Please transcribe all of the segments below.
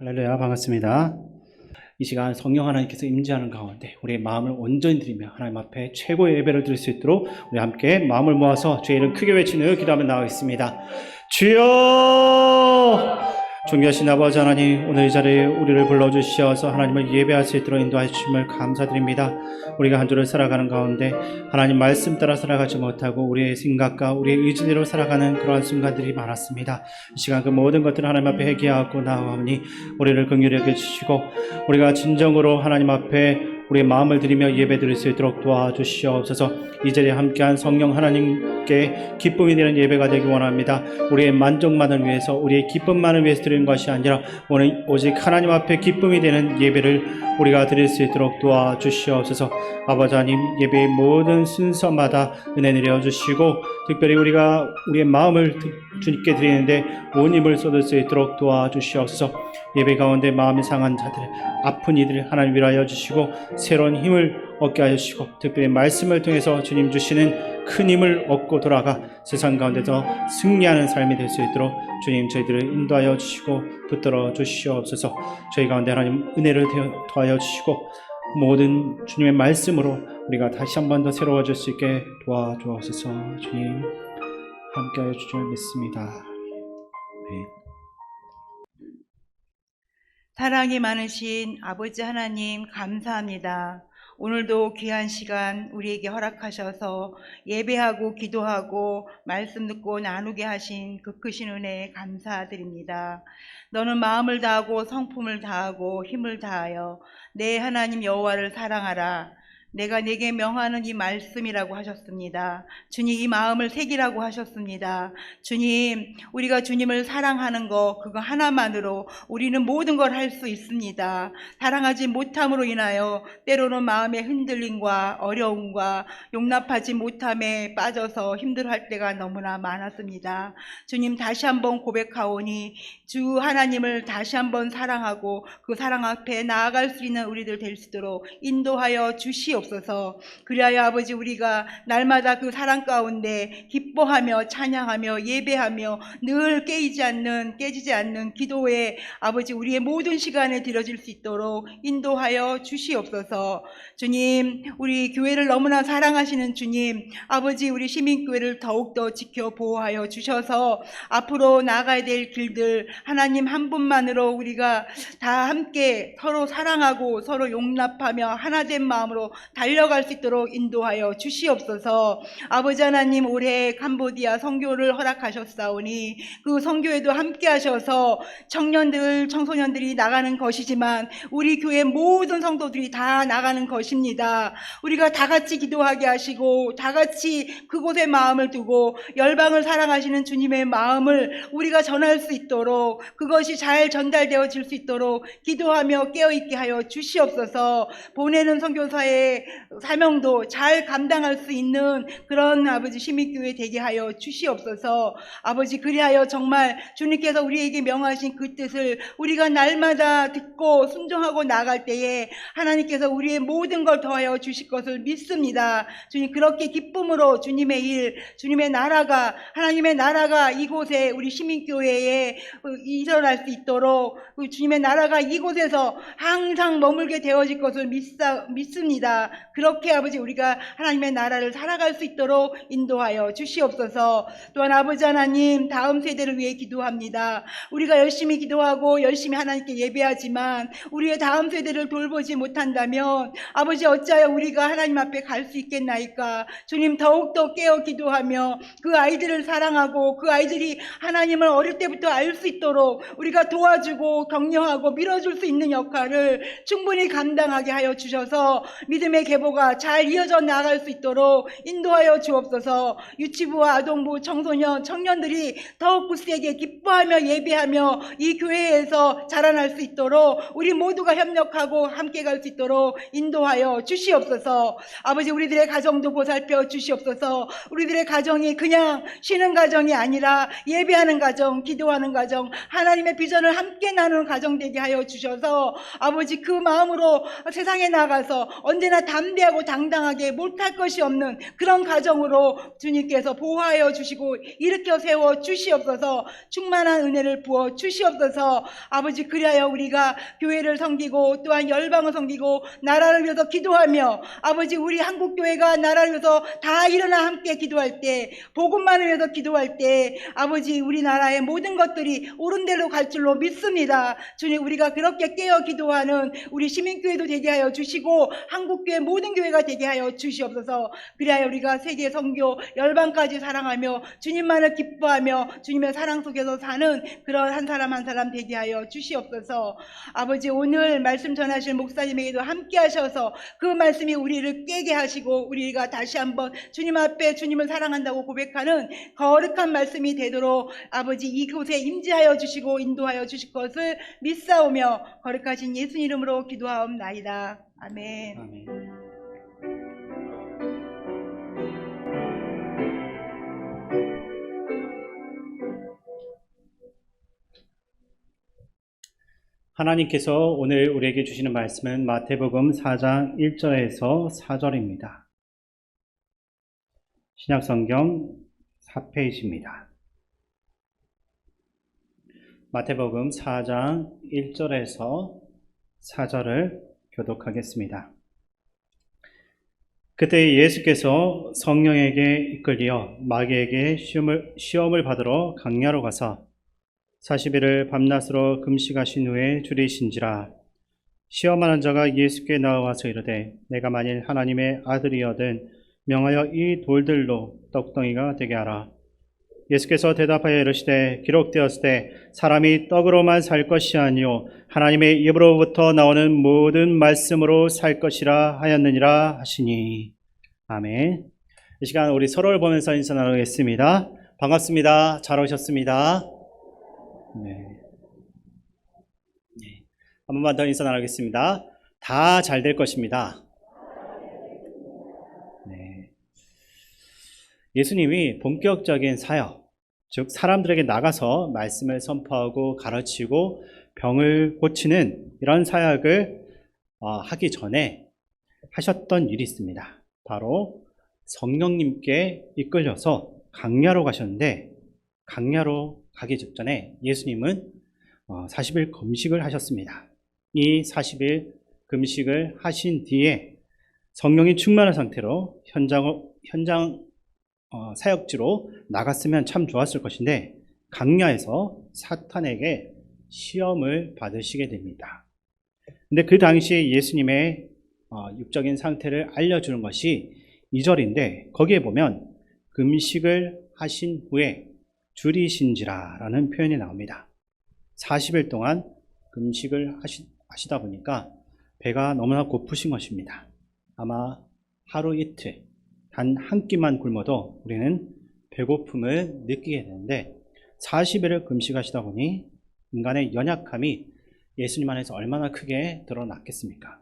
할렐루야, 반갑습니다. 이 시간 성령 하나님께서 임재하는 가운데 우리의 마음을 온전히 드리며 하나님 앞에 최고의 예배를 드릴 수 있도록 우리 함께 마음을 모아서 주의 이름 크게 외치며 기도하며 나가겠습니다. 주여! 존귀하신 아버지 하나님, 오늘 이 자리에 우리를 불러주시어서 하나님을 예배할 수 있도록 인도하여 주심을 감사드립니다. 우리가 한 주를 살아가는 가운데 하나님 말씀 따라 살아가지 못하고 우리의 생각과 우리의 의지대로 살아가는 그러한 순간들이 많았습니다. 이 시간 그 모든 것들을 하나님 앞에 회개하고 나아오니 우리를 긍휼히 여겨주시고 우리가 진정으로 하나님 앞에 우리의 마음을 드리며 예배드릴 수 있도록 도와주시옵소서. 이 자리에 함께한 성령 하나님께 기쁨이 되는 예배가 되기 원합니다. 우리의 만족만을 위해서, 우리의 기쁨만을 위해서 드리는 것이 아니라 오늘 오직 하나님 앞에 기쁨이 되는 예배를 우리가 드릴 수 있도록 도와주시옵소서. 아버지 하나님, 예배의 모든 순서마다 은혜 내려주시고 특별히 우리가 우리의 마음을 주님께 드리는데 온 힘을 쏟을 수 있도록 도와주시옵소서. 예배 가운데 마음이 상한 자들, 아픈 이들 하나님 위로하여 주시고 새로운 힘을 얻게 하여 주시고 특별히 말씀을 통해서 주님 주시는 큰 힘을 얻고 돌아가 세상 가운데서 승리하는 삶이 될 수 있도록 주님 저희들을 인도하여 주시고 붙들어 주시옵소서. 저희 가운데 하나님 은혜를 더하여 주시고 모든 주님의 말씀으로 우리가 다시 한 번 더 새로워질 수 있게 도와주옵소서. 주님 함께하여 주시길 믿습니다. 네. 사랑이 많으신 아버지 하나님 감사합니다. 오늘도 귀한 시간 우리에게 허락하셔서 예배하고 기도하고 말씀 듣고 나누게 하신 그 크신 은혜에 감사드립니다. 너는 마음을 다하고 성품을 다하고 힘을 다하여 내 하나님 여호와를 사랑하라. 내가 네게 명하는 이 말씀이라고 하셨습니다. 주님, 이 마음을 새기라고 하셨습니다. 주님, 우리가 주님을 사랑하는 거 그거 하나만으로 우리는 모든 걸 할 수 있습니다. 사랑하지 못함으로 인하여 때로는 마음의 흔들림과 어려움과 용납하지 못함에 빠져서 힘들어할 때가 너무나 많았습니다. 주님, 다시 한번 고백하오니 주 하나님을 다시 한번 사랑하고 그 사랑 앞에 나아갈 수 있는 우리들 될 수 있도록 인도하여 주시옵소서. 그리하여 아버지 우리가 날마다 그 사랑 가운데 기뻐하며 찬양하며 예배하며 늘 깨지지 않는 기도에 아버지 우리의 모든 시간에 드려질 수 있도록 인도하여 주시옵소서. 주님, 우리 교회를 너무나 사랑하시는 주님, 아버지 우리 시민교회를 더욱더 지켜 보호하여 주셔서 앞으로 나가야 될 길들 하나님 한 분만으로 우리가 다 함께 서로 사랑하고 서로 용납하며 하나된 마음으로 달려갈 수 있도록 인도하여 주시옵소서. 아버지 하나님, 올해 캄보디아 선교를 허락하셨사오니 그 선교에도 함께 하셔서 청년들, 청소년들이 나가는 것이지만 우리 교회 모든 성도들이 다 나가는 것입니다. 우리가 다 같이 기도하게 하시고 다 같이 그곳에 마음을 두고 열방을 사랑하시는 주님의 마음을 우리가 전할 수 있도록 그것이 잘 전달되어질 수 있도록 기도하며 깨어있게 하여 주시옵소서. 보내는 선교사의 사명도 잘 감당할 수 있는 그런 아버지 시민교회 되게 하여 주시옵소서. 아버지, 그리하여 정말 주님께서 우리에게 명하신 그 뜻을 우리가 날마다 듣고 순종하고 나갈 때에 하나님께서 우리의 모든 걸 더하여 주실 것을 믿습니다. 주님, 그렇게 기쁨으로 주님의 일, 주님의 나라가, 하나님의 나라가 이곳에 우리 시민교회에 일어날 수 있도록 주님의 나라가 이곳에서 항상 머물게 되어질 것을 믿습니다. 그렇게 아버지 우리가 하나님의 나라를 살아갈 수 있도록 인도하여 주시옵소서. 또한 아버지 하나님, 다음 세대를 위해 기도합니다. 우리가 열심히 기도하고 열심히 하나님께 예배하지만 우리의 다음 세대를 돌보지 못한다면 아버지 어찌하여 우리가 하나님 앞에 갈 수 있겠나이까. 주님, 더욱더 깨어 기도하며 그 아이들을 사랑하고 그 아이들이 하나님을 어릴 때부터 알 수 있도록 우리가 도와주고 격려하고 밀어줄 수 있는 역할을 충분히 감당하게 하여 주셔서 믿음의 계보가 잘 이어져 나갈 수 있도록 인도하여 주옵소서. 유치부와 아동부, 청소년, 청년들이 더욱 굳세게 기뻐하며 예배하며 이 교회에서 자라날 수 있도록 우리 모두가 협력하고 함께 갈 수 있도록 인도하여 주시옵소서. 아버지, 우리들의 가정도 보살펴 주시옵소서. 우리들의 가정이 그냥 쉬는 가정이 아니라 예배하는 가정, 기도하는 가정, 하나님의 비전을 함께 나누는 가정 되게 하여 주셔서 아버지 그 마음으로 세상에 나가서 언제나 담대하고 당당하게 못할 것이 없는 그런 가정으로 주님께서 보호하여 주시고 일으켜 세워 주시옵소서. 충만한 은혜를 부어 주시옵소서. 아버지, 그리하여 우리가 교회를 섬기고 또한 열방을 섬기고 나라를 위해서 기도하며, 아버지, 우리 한국교회가 나라를 위해서 다 일어나 함께 기도할 때, 복음만을 위해서 기도할 때, 아버지, 우리나라의 모든 것들이 옳은 대로 갈 줄로 믿습니다. 주님, 우리가 그렇게 깨어 기도하는 우리 시민교회도 되게 하여 주시고 한국교회 모든 교회가 되게 하여 주시옵소서. 그리하여 우리가 세계 선교 열방까지 사랑하며 주님만을 기뻐하며 주님의 사랑 속에서 사는 그런 한 사람 한 사람 되게 하여 주시옵소서. 아버지, 오늘 말씀 전하실 목사님에게도 함께 하셔서 그 말씀이 우리를 깨게 하시고 우리가 다시 한번 주님 앞에 주님을 사랑한다고 고백하는 거룩한 말씀이 되도록 아버지 이곳에 임재하여 주시고 인도하여 주실 것을 믿사오며 거룩하신 예수님 이름으로 기도하옵나이다. 아멘. 아멘. 하나님께서 오늘 우리에게 주시는 말씀은 마태복음 4장 1절에서 4절입니다. 신약성경 4페이지입니다. 마태복음 4장 1절에서 4절을 교독하겠습니다. 그때 예수께서 성령에게 이끌려 마귀에게 시험을 받으러 강야로 가서 40일을 밤낮으로 금식하신 후에 줄이신지라. 시험하는 자가 예수께 나와서 이르되 내가 만일 하나님의 아들이거든 명하여 이 돌들로 떡덩이가 되게 하라. 예수께서 대답하여 이르시되 기록되었으되 사람이 떡으로만 살 것이 아니요 하나님의 입으로부터 나오는 모든 말씀으로 살 것이라 하였느니라 하시니. 아멘. 이 시간 우리 서로를 보면서 인사 나누겠습니다. 반갑습니다. 잘 오셨습니다. 네. 한 번만 더 인사 나누겠습니다. 다 잘 될 것입니다. 네. 예수님이 본격적인 사역, 즉 사람들에게 나가서 말씀을 선포하고 가르치고 병을 고치는 이런 사역을 하기 전에 하셨던 일이 있습니다. 바로 성령님께 이끌려서 강야로 가셨는데, 강야로 가기 직전에 예수님은 40일 금식을 하셨습니다. 이 40일 금식을 하신 뒤에 성령이 충만한 상태로 현장 사역지로 나갔으면 참 좋았을 것인데 강야에서 사탄에게 시험을 받으시게 됩니다. 근데 그 당시에 예수님의 육적인 상태를 알려주는 것이 2절인데 거기에 보면 금식을 하신 후에 줄이신지라 라는 표현이 나옵니다. 40일 동안 금식을 하시다 보니까 배가 너무나 고프신 것입니다. 아마 하루 이틀 단 한 끼만 굶어도 우리는 배고픔을 느끼게 되는데 40일을 금식하시다 보니 인간의 연약함이 예수님 안에서 얼마나 크게 드러났겠습니까?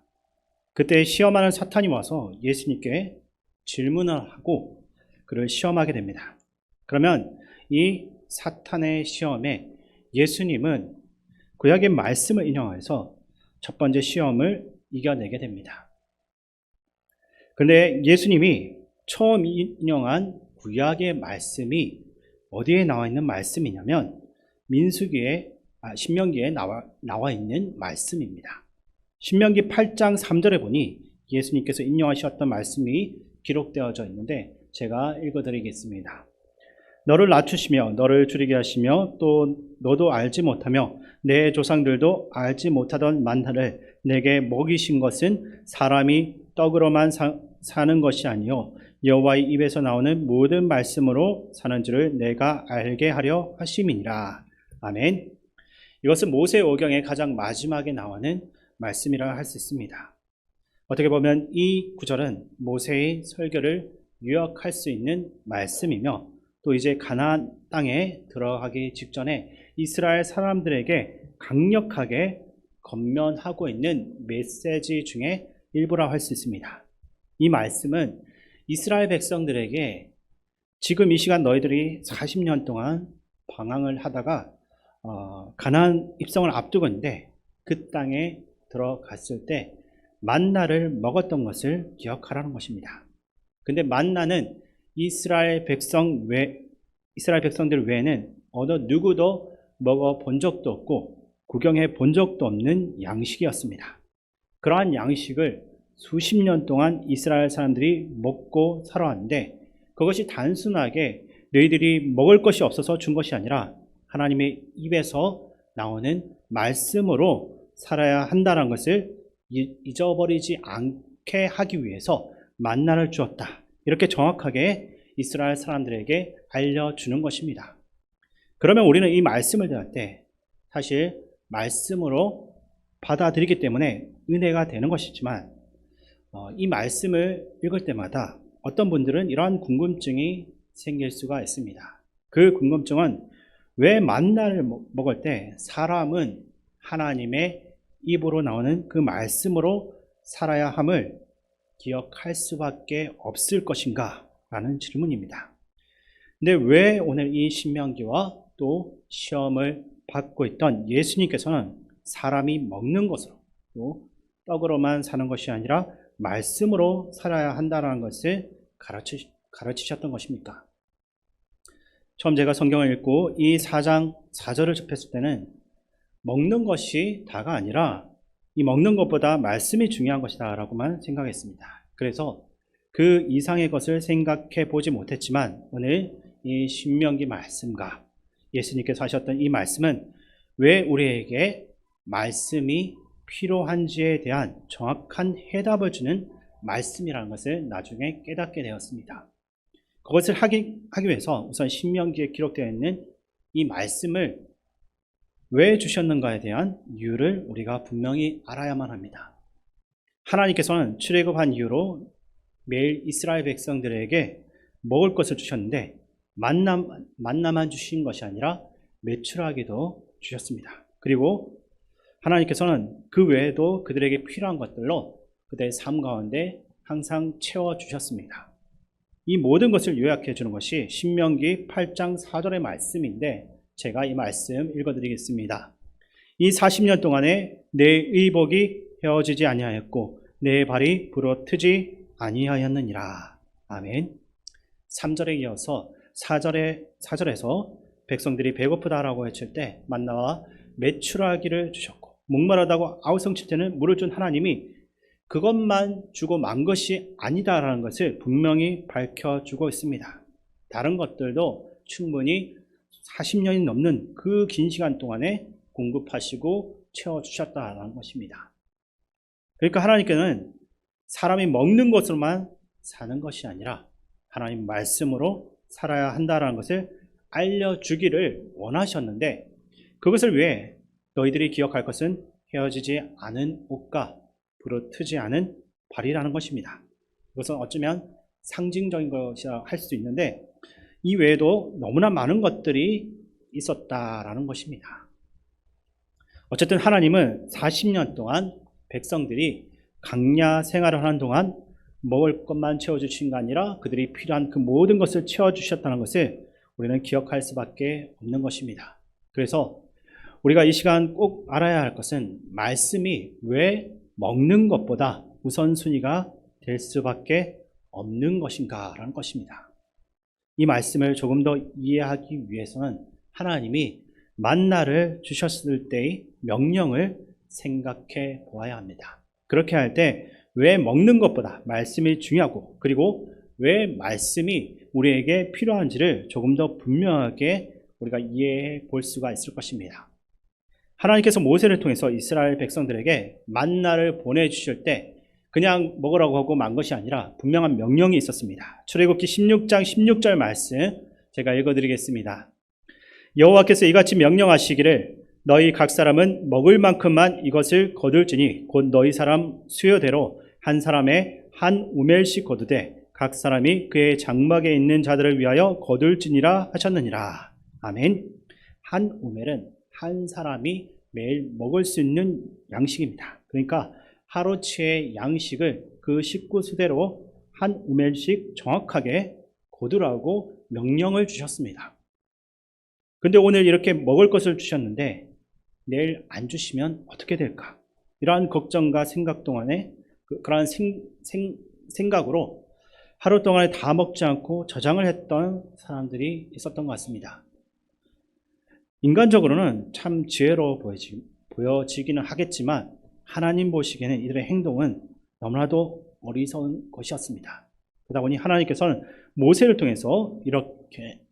그때 시험하는 사탄이 와서 예수님께 질문을 하고 그를 시험하게 됩니다. 그러면 이 사탄의 시험에 예수님은 구약의 말씀을 인용해서 첫 번째 시험을 이겨내게 됩니다. 그런데 예수님이 처음 인용한 구약의 말씀이 어디에 나와 있는 말씀이냐면 신명기에 나와 있는 말씀입니다. 신명기 8장 3절에 보니 예수님께서 인용하셨던 말씀이 기록되어져 있는데 제가 읽어드리겠습니다. 너를 낮추시며 너를 줄이게 하시며 또 너도 알지 못하며 내 조상들도 알지 못하던 만나를 내게 먹이신 것은 사람이 떡으로만 사는 것이 아니요 여호와의 입에서 나오는 모든 말씀으로 사는 줄을 내가 알게 하려 하심이니라. 아멘. 이것은 모세오경의 가장 마지막에 나오는 말씀이라 할 수 있습니다. 어떻게 보면 이 구절은 모세의 설교를 요약할 수 있는 말씀이며 또 이제 가나안 땅에 들어가기 직전에 이스라엘 사람들에게 강력하게 권면하고 있는 메시지 중에 일부라 할 수 있습니다. 이 말씀은 이스라엘 백성들에게 지금 이 시간 너희들이 40년 동안 방황을 하다가 가나안 입성을 앞두고 있는데 그 땅에 들어갔을 때 만나를 먹었던 것을 기억하라는 것입니다. 근데 만나는 이스라엘 백성들 외에는 어느 누구도 먹어본 적도 없고 구경해 본 적도 없는 양식이었습니다. 그러한 양식을 수십 년 동안 이스라엘 사람들이 먹고 살아왔는데 그것이 단순하게 너희들이 먹을 것이 없어서 준 것이 아니라 하나님의 입에서 나오는 말씀으로 살아야 한다는 것을 잊어버리지 않게 하기 위해서 만나를 주었다. 이렇게 정확하게 이스라엘 사람들에게 알려주는 것입니다. 그러면 우리는 이 말씀을 대할 때 사실 말씀으로 받아들이기 때문에 은혜가 되는 것이지만 이 말씀을 읽을 때마다 어떤 분들은 이러한 궁금증이 생길 수가 있습니다. 그 궁금증은 왜 만나를 먹을 때 사람은 하나님의 입으로 나오는 그 말씀으로 살아야 함을 기억할 수밖에 없을 것인가? 라는 질문입니다. 근데 왜 오늘 이 신명기와 또 시험을 받고 있던 예수님께서는 사람이 먹는 것으로 또 떡으로만 사는 것이 아니라 말씀으로 살아야 한다는 것을 가르치셨던 것입니까? 처음 제가 성경을 읽고 이 4장 4절을 접했을 때는 먹는 것이 다가 아니라 이 먹는 것보다 말씀이 중요한 것이다 라고만 생각했습니다. 그래서 그 이상의 것을 생각해 보지 못했지만 오늘 이 신명기 말씀과 예수님께서 하셨던 이 말씀은 왜 우리에게 말씀이 필요한지에 대한 정확한 해답을 주는 말씀이라는 것을 나중에 깨닫게 되었습니다. 그것을 하기 위해서 우선 신명기에 기록되어 있는 이 말씀을 왜 주셨는가에 대한 이유를 우리가 분명히 알아야만 합니다. 하나님께서는 출애굽한 이후로 매일 이스라엘 백성들에게 먹을 것을 주셨는데 만나만 주신 것이 아니라 메추라기도 주셨습니다. 그리고 하나님께서는 그 외에도 그들에게 필요한 것들로 그들의 삶 가운데 항상 채워주셨습니다. 이 모든 것을 요약해 주는 것이 신명기 8장 4절의 말씀인데 제가 이 말씀 읽어드리겠습니다. 이 40년 동안에 내 의복이 헤어지지 아니하였고 내 발이 부러뜨지 아니하였느니라. 아멘. 3절에 이어서 4절에서 백성들이 배고프다라고 외칠 때 만나와 메추라기를 주셨고 목마르다고 아우성칠 때는 물을 준 하나님이 그것만 주고 만 것이 아니다라는 것을 분명히 밝혀주고 있습니다. 다른 것들도 충분히 40년이 넘는 그 긴 시간 동안에 공급하시고 채워주셨다라는 것입니다. 그러니까 하나님께는 사람이 먹는 것으로만 사는 것이 아니라 하나님 말씀으로 살아야 한다는 것을 알려주기를 원하셨는데 그것을 위해 너희들이 기억할 것은 헤어지지 않은 옷과 부러뜨지 않은 발이라는 것입니다. 이것은 어쩌면 상징적인 것이라 할 수 있는데 이 외에도 너무나 많은 것들이 있었다라는 것입니다. 어쨌든 하나님은 40년 동안 백성들이 광야 생활을 하는 동안 먹을 것만 채워주신 게 아니라 그들이 필요한 그 모든 것을 채워주셨다는 것을 우리는 기억할 수밖에 없는 것입니다. 그래서 우리가 이 시간 꼭 알아야 할 것은 말씀이 왜 먹는 것보다 우선순위가 될 수밖에 없는 것인가라는 것입니다. 이 말씀을 조금 더 이해하기 위해서는 하나님이 만나를 주셨을 때의 명령을 생각해 보아야 합니다. 그렇게 할 때 왜 먹는 것보다 말씀이 중요하고 그리고 왜 말씀이 우리에게 필요한지를 조금 더 분명하게 우리가 이해해 볼 수가 있을 것입니다. 하나님께서 모세를 통해서 이스라엘 백성들에게 만나를 보내주실 때 그냥 먹으라고 하고 만 것이 아니라 분명한 명령이 있었습니다. 출애굽기 16장 16절 말씀 제가 읽어드리겠습니다. 여호와께서 이같이 명령하시기를 너희 각 사람은 먹을 만큼만 이것을 거둘지니 곧 너희 사람 수요대로 한 사람의 한 우멜씩 거두되 각 사람이 그의 장막에 있는 자들을 위하여 거둘지니라 하셨느니라. 아멘. 한 우멜은 한 사람이 매일 먹을 수 있는 양식입니다. 그러니까 하루치의 양식을 그 식구 수대로 한 우멜씩 정확하게 거두라고 명령을 주셨습니다. 근데 오늘 이렇게 먹을 것을 주셨는데 내일 안 주시면 어떻게 될까? 이러한 걱정과 생각 동안에 그러한 생각으로 하루 동안에 다 먹지 않고 저장을 했던 사람들이 있었던 것 같습니다. 인간적으로는 참 지혜로워 보여지기는 하겠지만 하나님 보시기에는 이들의 행동은 너무나도 어리석은 것이었습니다. 그러다 보니 하나님께서는 모세를 통해서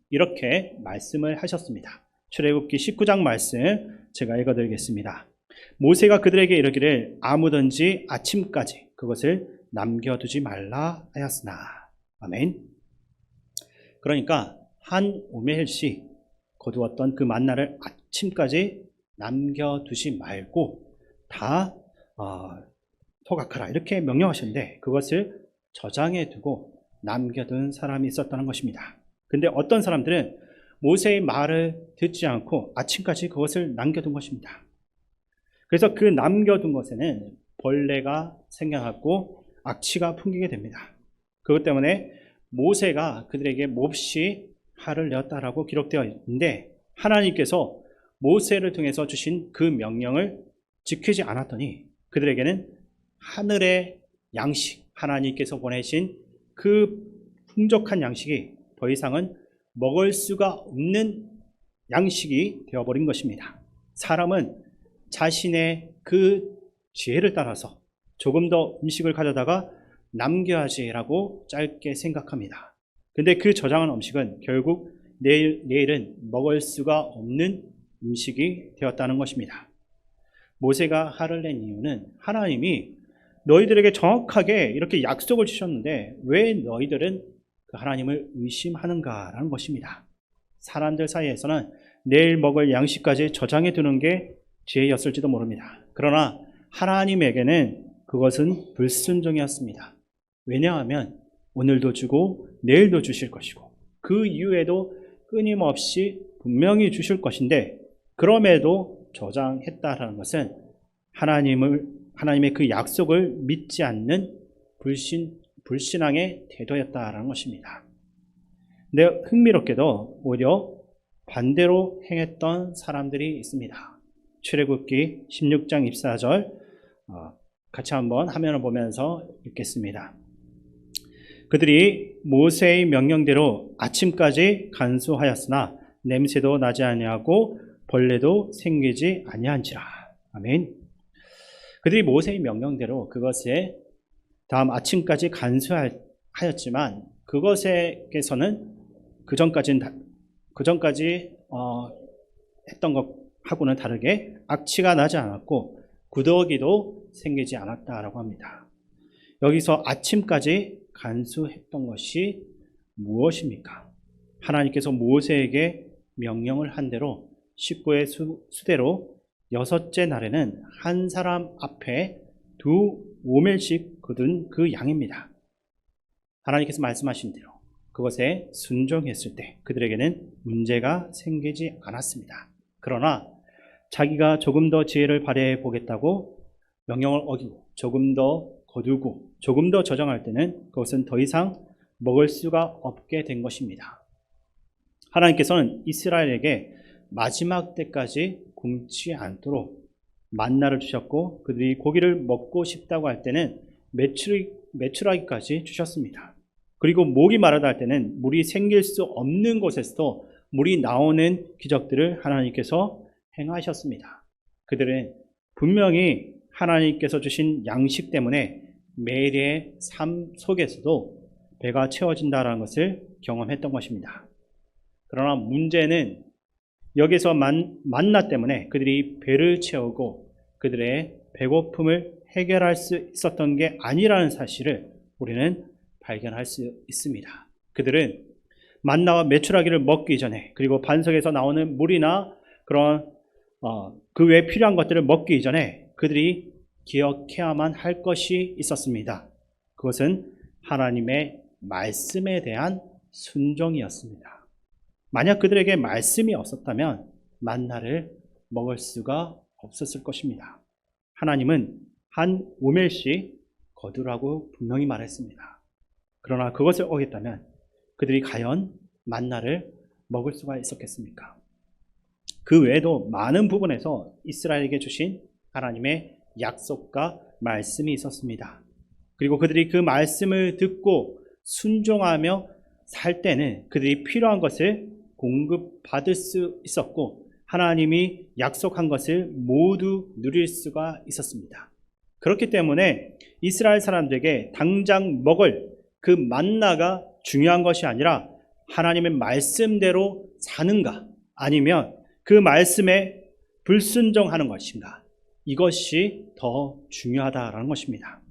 이렇게 말씀을 하셨습니다. 출애굽기 19장 말씀 제가 읽어드리겠습니다. 모세가 그들에게 이르기를 아무든지 아침까지 그것을 남겨두지 말라 하였으나. 아멘. 그러니까 한 오멜씩 거두었던 그 만나를 아침까지 남겨두지 말고 다 소각하라 이렇게 명령하셨는데 그것을 저장해 두고 남겨둔 사람이 있었다는 것입니다. 근데 어떤 사람들은 모세의 말을 듣지 않고 아침까지 그것을 남겨둔 것입니다. 그래서 그 남겨둔 것에는 벌레가 생겨났고 악취가 풍기게 됩니다. 그것 때문에 모세가 그들에게 몹시 화를 내었다라고 기록되어 있는데 하나님께서 모세를 통해서 주신 그 명령을 지키지 않았더니 그들에게는 하늘의 양식, 하나님께서 보내신 그 풍족한 양식이 더 이상은 먹을 수가 없는 양식이 되어버린 것입니다. 사람은 자신의 그 지혜를 따라서 조금 더 음식을 가져다가 남겨야지라고 짧게 생각합니다. 근데 그 저장한 음식은 결국 내일은 먹을 수가 없는 음식이 되었다는 것입니다. 모세가 화를 낸 이유는 하나님이 너희들에게 정확하게 이렇게 약속을 주셨는데 왜 너희들은 그 하나님을 의심하는가라는 것입니다. 사람들 사이에서는 내일 먹을 양식까지 저장해 두는 게 지혜였을지도 모릅니다. 그러나 하나님에게는 그것은 불순종이었습니다. 왜냐하면 오늘도 주고 내일도 주실 것이고 그 이후에도 끊임없이 분명히 주실 것인데 그럼에도 저장했다라는 것은 하나님의 그 약속을 믿지 않는 불신앙의 태도였다라는 것입니다. 근데 흥미롭게도 오히려 반대로 행했던 사람들이 있습니다. 출애굽기 16장 24절 같이 한번 화면을 보면서 읽겠습니다. 그들이 모세의 명령대로 아침까지 간수하였으나 냄새도 나지 아니하고 벌레도 생기지 아니한지라. 아멘. 그들이 모세의 명령대로 그것에 다음 아침까지 간수하였지만 그것에게서는 그전까지 했던 것하고는 다르게 악취가 나지 않았고 구더기도 생기지 않았다라고 합니다. 여기서 아침까지 간수했던 것이 무엇입니까? 하나님께서 모세에게 명령을 한 대로 식구의 수대로 6째 날에는 한 사람 앞에 2오멜씩 거둔 그 양입니다. 하나님께서 말씀하신 대로 그것에 순종했을 때 그들에게는 문제가 생기지 않았습니다. 그러나 자기가 조금 더 지혜를 발휘해 보겠다고 명령을 어기고 조금 더 거두고 조금 더 저장할 때는 그것은 더 이상 먹을 수가 없게 된 것입니다. 하나님께서는 이스라엘에게 마지막 때까지 굶지 않도록 만나를 주셨고 그들이 고기를 먹고 싶다고 할 때는 메추라기까지 주셨습니다. 그리고 목이 마르다 할 때는 물이 생길 수 없는 곳에서도 물이 나오는 기적들을 하나님께서 행하셨습니다. 그들은 분명히 하나님께서 주신 양식 때문에 매일의 삶 속에서도 배가 채워진다는 것을 경험했던 것입니다. 그러나 문제는 여기서 만나 때문에 그들이 배를 채우고 그들의 배고픔을 해결할 수 있었던 게 아니라는 사실을 우리는 발견할 수 있습니다. 그들은 만나와 메추라기를 먹기 전에 그리고 반석에서 나오는 물이나 그런 그 외에 필요한 것들을 먹기 전에 그들이 기억해야만 할 것이 있었습니다. 그것은 하나님의 말씀에 대한 순종이었습니다. 만약 그들에게 말씀이 없었다면 만나를 먹을 수가 없었을 것입니다. 하나님은 한 오멜씩 거두라고 분명히 말했습니다. 그러나 그것을 어겼다면 그들이 과연 만나를 먹을 수가 있었겠습니까? 그 외에도 많은 부분에서 이스라엘에게 주신 하나님의 약속과 말씀이 있었습니다. 그리고 그들이 그 말씀을 듣고 순종하며 살 때는 그들이 필요한 것을 공급받을 수 있었고 하나님이 약속한 것을 모두 누릴 수가 있었습니다. 그렇기 때문에 이스라엘 사람들에게 당장 먹을 그 만나가 중요한 것이 아니라 하나님의 말씀대로 사는가 아니면 그 말씀에 불순종하는 것인가, 이것이 더 중요하다라는 것입니다.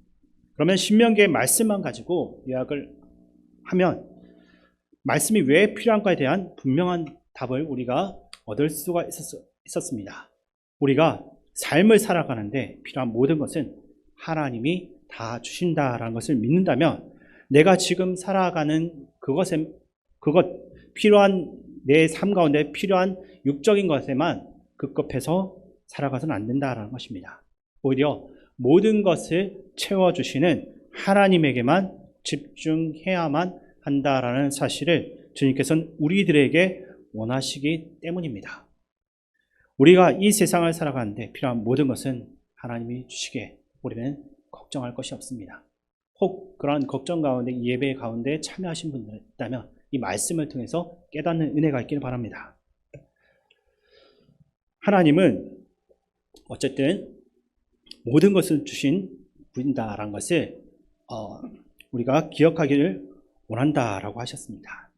그러면 신명기의 말씀만 가지고 요약을 하면 말씀이 왜 필요한가에 대한 분명한 답을 우리가 얻을 수가 있었습니다. 우리가 삶을 살아가는데 필요한 모든 것은 하나님이 다 주신다라는 것을 믿는다면 내가 지금 살아가는 그것 필요한 내 삶 가운데 필요한 육적인 것에만 급급해서 살아가서는 안 된다라는 것입니다. 오히려 모든 것을 채워주시는 하나님에게만 집중해야만 한다라는 사실을 주님께서는 우리들에게 원하시기 때문입니다. 우리가 이 세상을 살아가는데 필요한 모든 것은 하나님이 주시기에 우리는 걱정할 것이 없습니다. 혹 그러한 걱정 가운데 예배 가운데 참여하신 분들 있다면 이 말씀을 통해서 깨닫는 은혜가 있기를 바랍니다. 하나님은 어쨌든 모든 것을 주신 분이다라는 것을 우리가 기억하기를 원한다라고 하셨습니다.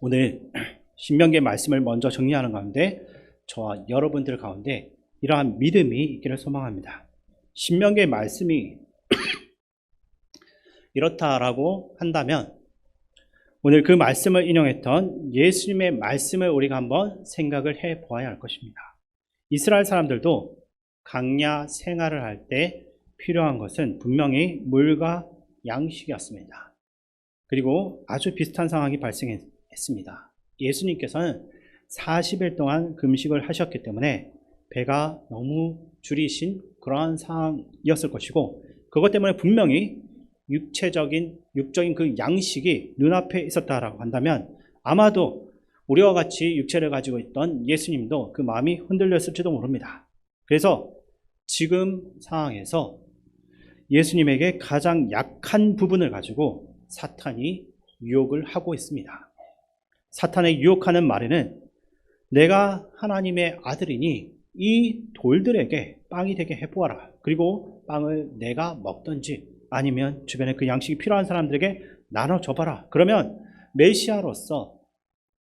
오늘 신명기의 말씀을 먼저 정리하는 가운데 저와 여러분들 가운데 이러한 믿음이 있기를 소망합니다. 신명기의 말씀이 이렇다라고 한다면 오늘 그 말씀을 인용했던 예수님의 말씀을 우리가 한번 생각을 해 보아야 할 것입니다. 이스라엘 사람들도 광야 생활을 할 때 필요한 것은 분명히 물과 양식이었습니다. 그리고 아주 비슷한 상황이 발생했습니다. 예수님께서는 40일 동안 금식을 하셨기 때문에 배가 너무 줄이신 그러한 상황이었을 것이고 그것 때문에 분명히 육적인 그 양식이 눈앞에 있었다라고 한다면 아마도 우리와 같이 육체를 가지고 있던 예수님도 그 마음이 흔들렸을지도 모릅니다. 그래서 지금 상황에서 예수님에게 가장 약한 부분을 가지고 사탄이 유혹을 하고 있습니다. 사탄의 유혹하는 말에는 내가 하나님의 아들이니 이 돌들에게 빵이 되게 해보아라. 그리고 빵을 내가 먹든지 아니면 주변에 그 양식이 필요한 사람들에게 나눠줘봐라. 그러면 메시아로서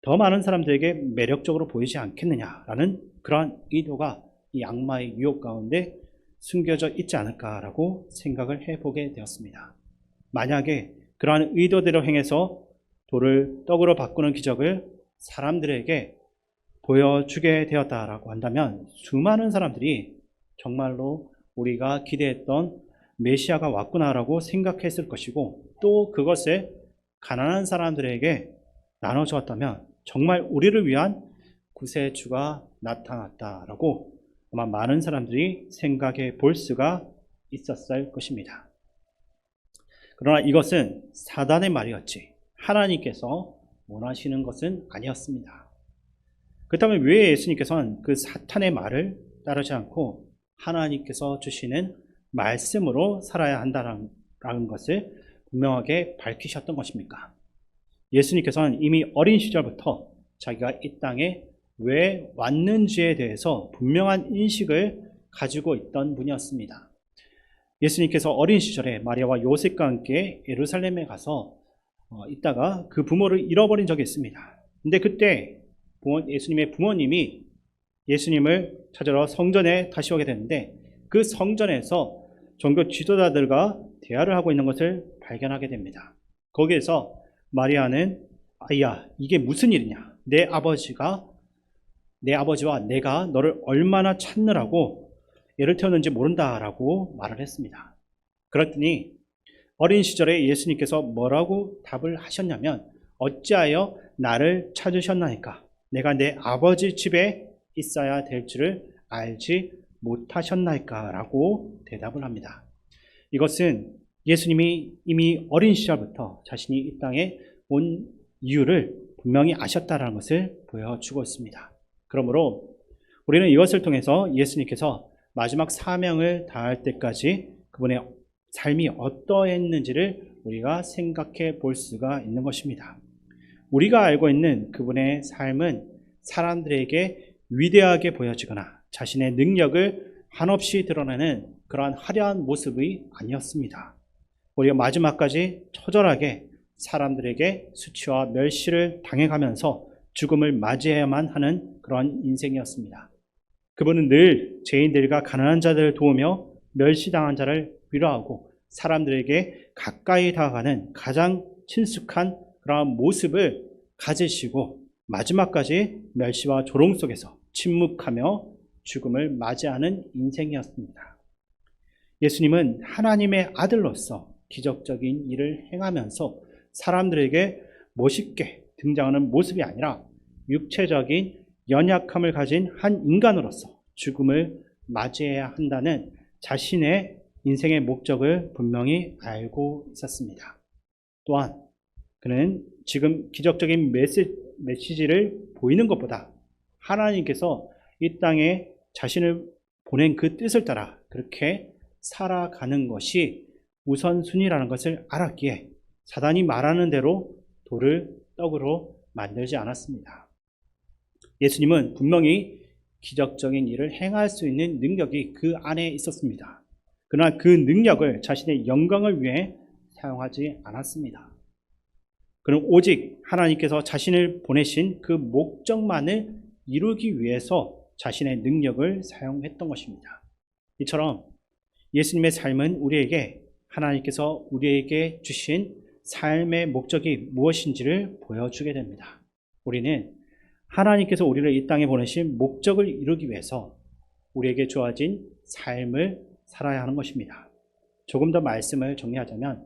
더 많은 사람들에게 매력적으로 보이지 않겠느냐라는 그러한 의도가 이 악마의 유혹 가운데 숨겨져 있지 않을까라고 생각을 해보게 되었습니다. 만약에 그러한 의도대로 행해서 돌을 떡으로 바꾸는 기적을 사람들에게 보여주게 되었다라고 한다면 수많은 사람들이 정말로 우리가 기대했던 메시아가 왔구나라고 생각했을 것이고 또 그것을 가난한 사람들에게 나눠주었다면 정말 우리를 위한 구세주가 나타났다라고 아마 많은 사람들이 생각해 볼 수가 있었을 것입니다. 그러나 이것은 사단의 말이었지 하나님께서 원하시는 것은 아니었습니다. 그렇다면 왜 예수님께서는 그 사탄의 말을 따르지 않고 하나님께서 주시는 말씀으로 살아야 한다는 것을 분명하게 밝히셨던 것입니까? 예수님께서는 이미 어린 시절부터 자기가 이 땅에 왜 왔는지에 대해서 분명한 인식을 가지고 있던 분이었습니다. 예수님께서 어린 시절에 마리아와 요셉과 함께 예루살렘에 가서 있다가 그 부모를 잃어버린 적이 있습니다. 근데 그때 예수님의 부모님이 예수님을 찾으러 성전에 다시 오게 되는데 그 성전에서 종교 지도자들과 대화를 하고 있는 것을 발견하게 됩니다. 거기에서 마리아는 아이야 이게 무슨 일이냐, 내 아버지와 내가 너를 얼마나 찾느라고 애를 태웠는지 모른다라고 말을 했습니다. 그랬더니 어린 시절에 예수님께서 뭐라고 답을 하셨냐면 어찌하여 나를 찾으셨나이까, 내가 내 아버지 집에 있어야 될 줄을 알지 못하셨나이까 라고 대답을 합니다. 이것은 예수님이 이미 어린 시절부터 자신이 이 땅에 온 이유를 분명히 아셨다는 것을 보여주고 있습니다. 그러므로 우리는 이것을 통해서 예수님께서 마지막 사명을 다할 때까지 그분의 삶이 어떠했는지를 우리가 생각해 볼 수가 있는 것입니다. 우리가 알고 있는 그분의 삶은 사람들에게 위대하게 보여지거나 자신의 능력을 한없이 드러내는 그러한 화려한 모습이 아니었습니다. 우리가 마지막까지 처절하게 사람들에게 수치와 멸시를 당해가면서 죽음을 맞이해야만 하는 그러한 인생이었습니다. 그분은 늘 죄인들과 가난한 자들을 도우며 멸시당한 자를 위로하고 사람들에게 가까이 다가가는 가장 친숙한 그러한 모습을 가지시고 마지막까지 멸시와 조롱 속에서 침묵하며 죽음을 맞이하는 인생이었습니다. 예수님은 하나님의 아들로서 기적적인 일을 행하면서 사람들에게 멋있게 등장하는 모습이 아니라 육체적인 연약함을 가진 한 인간으로서 죽음을 맞이해야 한다는 자신의 인생의 목적을 분명히 알고 있었습니다. 또한 그는 지금 기적적인 메시지를 보이는 것보다 하나님께서 이 땅에 자신을 보낸 그 뜻을 따라 그렇게 살아가는 것이 우선순위라는 것을 알았기에 사단이 말하는 대로 돌을 떡으로 만들지 않았습니다. 예수님은 분명히 기적적인 일을 행할 수 있는 능력이 그 안에 있었습니다. 그러나 그 능력을 자신의 영광을 위해 사용하지 않았습니다. 그는 오직 하나님께서 자신을 보내신 그 목적만을 이루기 위해서 자신의 능력을 사용했던 것입니다. 이처럼 예수님의 삶은 우리에게 하나님께서 우리에게 주신 삶의 목적이 무엇인지를 보여주게 됩니다. 우리는 하나님께서 우리를 이 땅에 보내신 목적을 이루기 위해서 우리에게 주어진 삶을 살아야 하는 것입니다. 조금 더 말씀을 정리하자면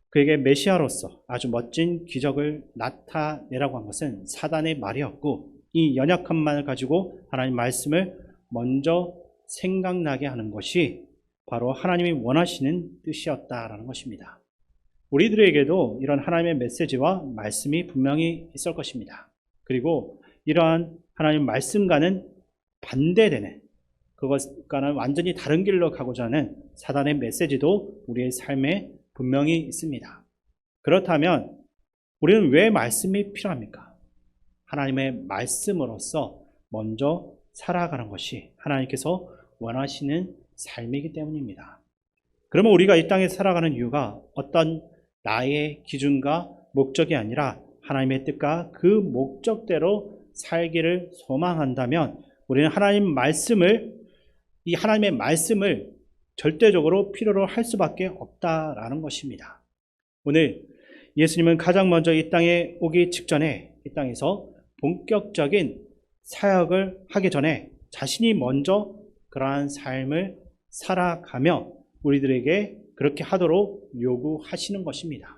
그에게 메시아로서 아주 멋진 기적을 나타내라고 한 것은 사단의 말이었고 이 연약함만을 가지고 하나님 말씀을 먼저 생각나게 하는 것이 바로 하나님이 원하시는 뜻이었다라는 것입니다. 우리들에게도 이런 하나님의 메시지와 말씀이 분명히 있을 것입니다. 그리고 이러한 하나님 말씀과는 반대되는 그것과는 완전히 다른 길로 가고자 하는 사단의 메시지도 우리의 삶에 분명히 있습니다. 그렇다면 우리는 왜 말씀이 필요합니까? 하나님의 말씀으로서 먼저 살아가는 것이 하나님께서 원하시는 삶이기 때문입니다. 그러면 우리가 이 땅에 살아가는 이유가 어떤 나의 기준과 목적이 아니라 하나님의 뜻과 그 목적대로 살기를 소망한다면 우리는 이 하나님의 말씀을 절대적으로 필요로 할 수밖에 없다라는 것입니다. 오늘 예수님은 가장 먼저 이 땅에 오기 직전에 이 땅에서 본격적인 사역을 하기 전에 자신이 먼저 그러한 삶을 살아가며 우리들에게 그렇게 하도록 요구하시는 것입니다.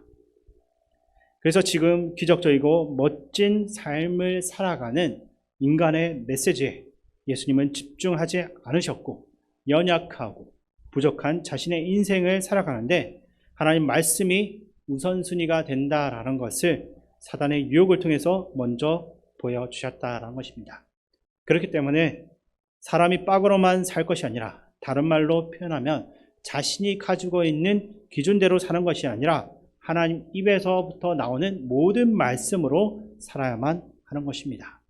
그래서 지금 기적적이고 멋진 삶을 살아가는 인간의 메시지에 예수님은 집중하지 않으셨고 연약하고 부족한 자신의 인생을 살아가는데 하나님 말씀이 우선순위가 된다라는 것을 사단의 유혹을 통해서 먼저 보여주셨다라는 것입니다. 그렇기 때문에 사람이 빡으로만 살 것이 아니라 다른 말로 표현하면 자신이 가지고 있는 기준대로 사는 것이 아니라 하나님 입에서부터 나오는 모든 말씀으로 살아야만 하는 것입니다.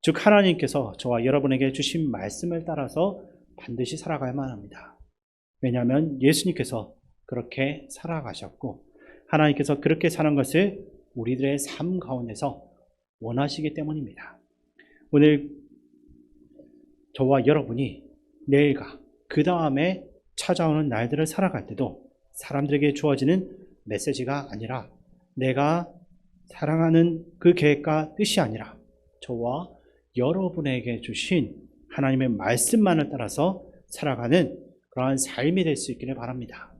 즉 하나님께서 저와 여러분에게 주신 말씀을 따라서 반드시 살아가야만 합니다. 왜냐하면 예수님께서 그렇게 살아가셨고 하나님께서 그렇게 사는 것을 우리들의 삶 가운데서 원하시기 때문입니다. 오늘 저와 여러분이 내일과 그 다음에 찾아오는 날들을 살아갈 때도 사람들에게 주어지는 메시지가 아니라 내가 사랑하는 그 계획과 뜻이 아니라 저와 여러분에게 주신 하나님의 말씀만을 따라서 살아가는 그러한 삶이 될 수 있기를 바랍니다.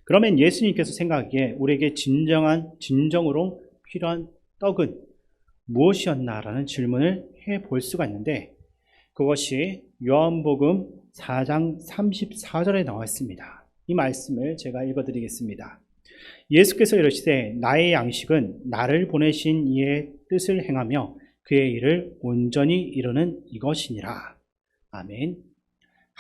그러면 예수님께서 생각하기에 우리에게 진정으로 필요한 떡은 무엇이었나라는 질문을 해볼 수가 있는데 그것이 요한복음 4장 34절에 나와 있습니다. 이 말씀을 제가 읽어드리겠습니다. 예수께서 이르시되 나의 양식은 나를 보내신 이의 뜻을 행하며 그의 일을 온전히 이루는 이것이니라. 아멘.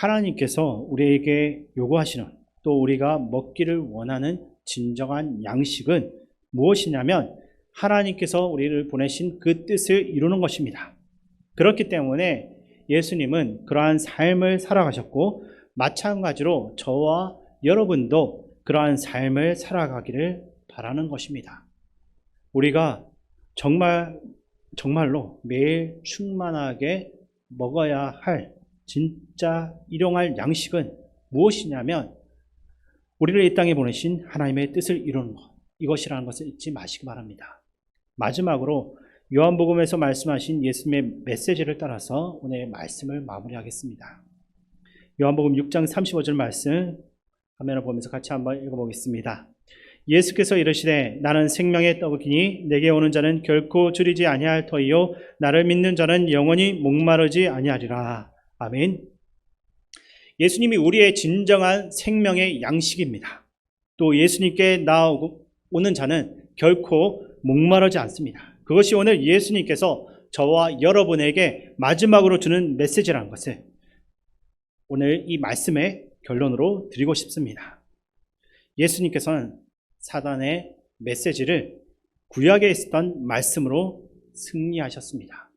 하나님께서 우리에게 요구하시는 또 우리가 먹기를 원하는 진정한 양식은 무엇이냐면 하나님께서 우리를 보내신 그 뜻을 이루는 것입니다. 그렇기 때문에 예수님은 그러한 삶을 살아가셨고 마찬가지로 저와 여러분도 그러한 삶을 살아가기를 바라는 것입니다. 우리가 정말로 매일 충만하게 먹어야 할 진짜 일용할 양식은 무엇이냐면 우리를 이 땅에 보내신 하나님의 뜻을 이루는 것, 이것이라는 것을 잊지 마시기 바랍니다. 마지막으로 요한복음에서 말씀하신 예수님의 메시지를 따라서 오늘 말씀을 마무리하겠습니다. 요한복음 6장 35절 말씀 화면을 보면서 같이 한번 읽어보겠습니다. 예수께서 이르시되 나는 생명의 떡이니 내게 오는 자는 결코 줄이지 아니할 터이요 나를 믿는 자는 영원히 목마르지 아니하리라. 아멘. 예수님이 우리의 진정한 생명의 양식입니다. 또 예수님께 나오는 자는 결코 목마르지 않습니다. 그것이 오늘 예수님께서 저와 여러분에게 마지막으로 주는 메시지라는 것을 오늘 이 말씀의 결론으로 드리고 싶습니다. 예수님께서는 사단의 메시지를 구약에 있었던 말씀으로 승리하셨습니다.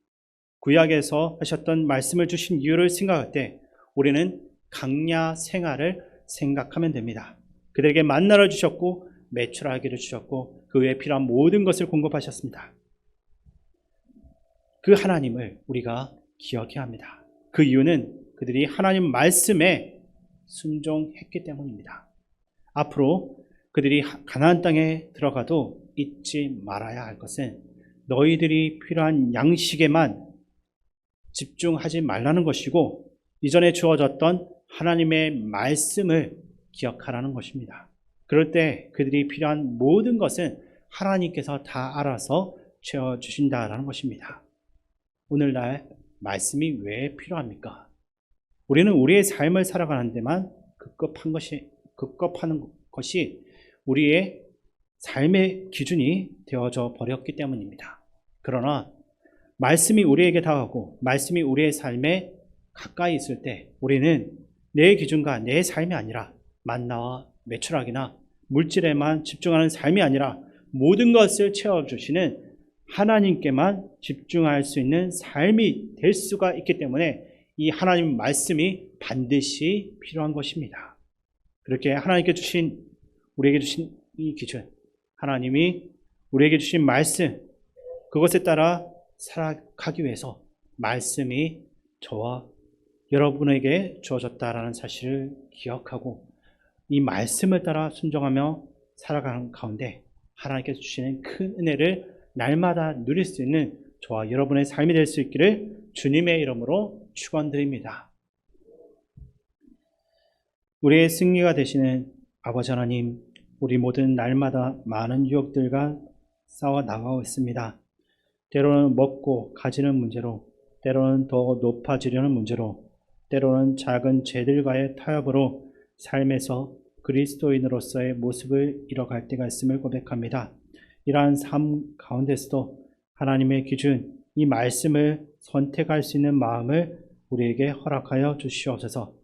구약에서 하셨던 말씀을 주신 이유를 생각할 때 우리는 강야 생활을 생각하면 됩니다. 그들에게 만나를 주셨고 매출하기를 주셨고 그 외에 필요한 모든 것을 공급하셨습니다. 그 하나님을 우리가 기억해야 합니다. 그 이유는 그들이 하나님 말씀에 순종했기 때문입니다. 앞으로 그들이 가나안 땅에 들어가도 잊지 말아야 할 것은 너희들이 필요한 양식에만 집중하지 말라는 것이고 이전에 주어졌던 하나님의 말씀을 기억하라는 것입니다. 그럴 때 그들이 필요한 모든 것은 하나님께서 다 알아서 채워주신다라는 것입니다. 오늘날 말씀이 왜 필요합니까? 우리는 우리의 삶을 살아가는 데만 급급하는 것이 우리의 삶의 기준이 되어져 버렸기 때문입니다. 그러나 말씀이 우리에게 다가오고 말씀이 우리의 삶에 가까이 있을 때 우리는 내 기준과 내 삶이 아니라 만나와 매출하기나 물질에만 집중하는 삶이 아니라 모든 것을 채워주시는 하나님께만 집중할 수 있는 삶이 될 수가 있기 때문에 이 하나님 말씀이 반드시 필요한 것입니다. 그렇게 하나님께 우리에게 주신 이 기준, 하나님이 우리에게 주신 말씀, 그것에 따라 살아가기 위해서 말씀이 저와 여러분에게 주어졌다라는 사실을 기억하고 이 말씀을 따라 순종하며 살아가는 가운데 하나님께서 주시는 큰 은혜를 날마다 누릴 수 있는 저와 여러분의 삶이 될 수 있기를 주님의 이름으로 축원드립니다. 우리의 승리가 되시는 아버지 하나님, 우리 모든 날마다 많은 유혹들과 싸워 나가고 있습니다. 때로는 먹고 가지는 문제로, 때로는 더 높아지려는 문제로, 때로는 작은 죄들과의 타협으로 삶에서 그리스도인으로서의 모습을 잃어갈 때가 있음을 고백합니다. 이러한 삶 가운데서도 하나님의 기준, 이 말씀을 선택할 수 있는 마음을 우리에게 허락하여 주시옵소서.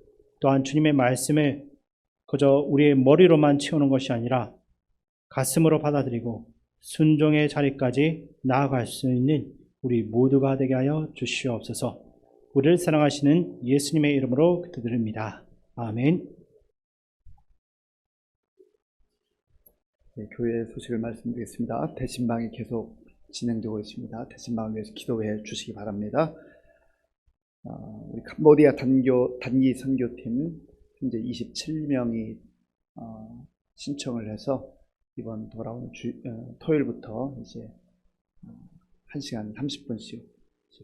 또한 주님의 말씀을 그저 우리의 머리로만 채우는 것이 아니라 가슴으로 받아들이고 순종의 자리까지 나아갈 수 있는 우리 모두가 되게 하여 주시옵소서. 우리를 사랑하시는 예수님의 이름으로 기도드립니다. 아멘. 네, 교회 소식을 말씀드리겠습니다. 대신방이 계속 진행되고 있습니다. 대신방을 위해서 기도해 주시기 바랍니다. 우리 캄보디아 단기 선교팀 현재 27명이 신청을 해서 이번 돌아오는 토요일부터 이제 1시간 30분씩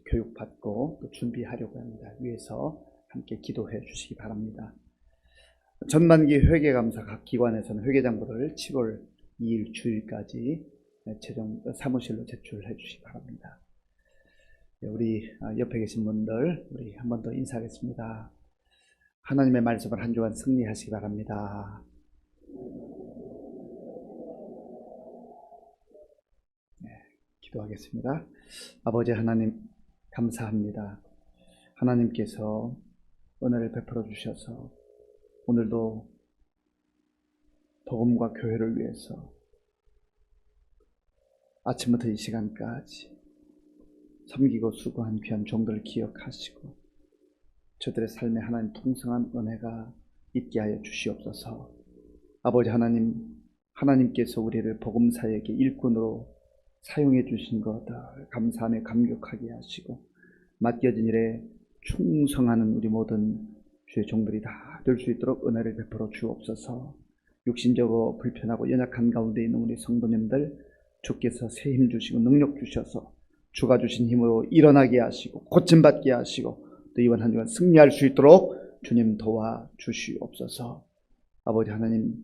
교육받고 또 준비하려고 합니다. 위해서 함께 기도해 주시기 바랍니다. 전반기 회계감사 각 기관에서는 회계장부를 7월 2일 주일까지 사무실로 제출해 주시기 바랍니다. 우리 옆에 계신 분들 우리 한 번 더 인사하겠습니다. 하나님의 말씀을 한 주간 승리하시기 바랍니다. 네, 기도하겠습니다. 아버지 하나님 감사합니다. 하나님께서 은혜를 베풀어 주셔서 오늘도 복음과 교회를 위해서 아침부터 이 시간까지 섬기고 수고한 귀한 종들을 기억하시고 저들의 삶에 하나님 풍성한 은혜가 있게 하여 주시옵소서. 아버지 하나님, 하나님께서 우리를 복음사역의 일꾼으로 사용해 주신 것을 감사하며 감격하게 하시고 맡겨진 일에 충성하는 우리 모든 주의 종들이 다 될 수 있도록 은혜를 베풀어 주옵소서. 육신적으로 불편하고 연약한 가운데 있는 우리 성도님들 주께서 새 힘 주시고 능력 주셔서 주가 주신 힘으로 일어나게 하시고 고침받게 하시고 또 이번 한 주간 승리할 수 있도록 주님 도와주시옵소서. 아버지 하나님,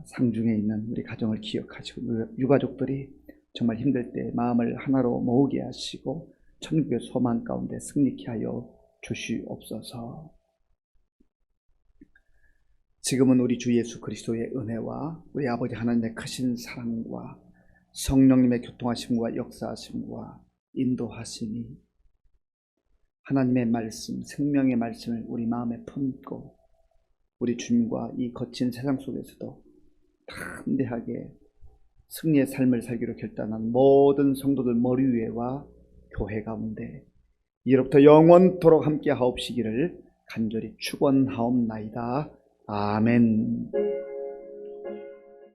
상중에 있는 우리 가정을 기억하시고 유가족들이 정말 힘들 때 마음을 하나로 모으게 하시고 천국의 소망 가운데 승리케 하여 주시옵소서. 지금은 우리 주 예수 그리스도의 은혜와 우리 아버지 하나님의 크신 사랑과 성령님의 교통하심과 역사하심과 인도하심이 하나님의 말씀, 생명의 말씀을 우리 마음에 품고 우리 주님과 이 거친 세상 속에서도 담대하게 승리의 삶을 살기로 결단한 모든 성도들 머리 위에와 교회 가운데 이로부터 영원토록 함께 하옵시기를 간절히 축원하옵나이다. 아멘.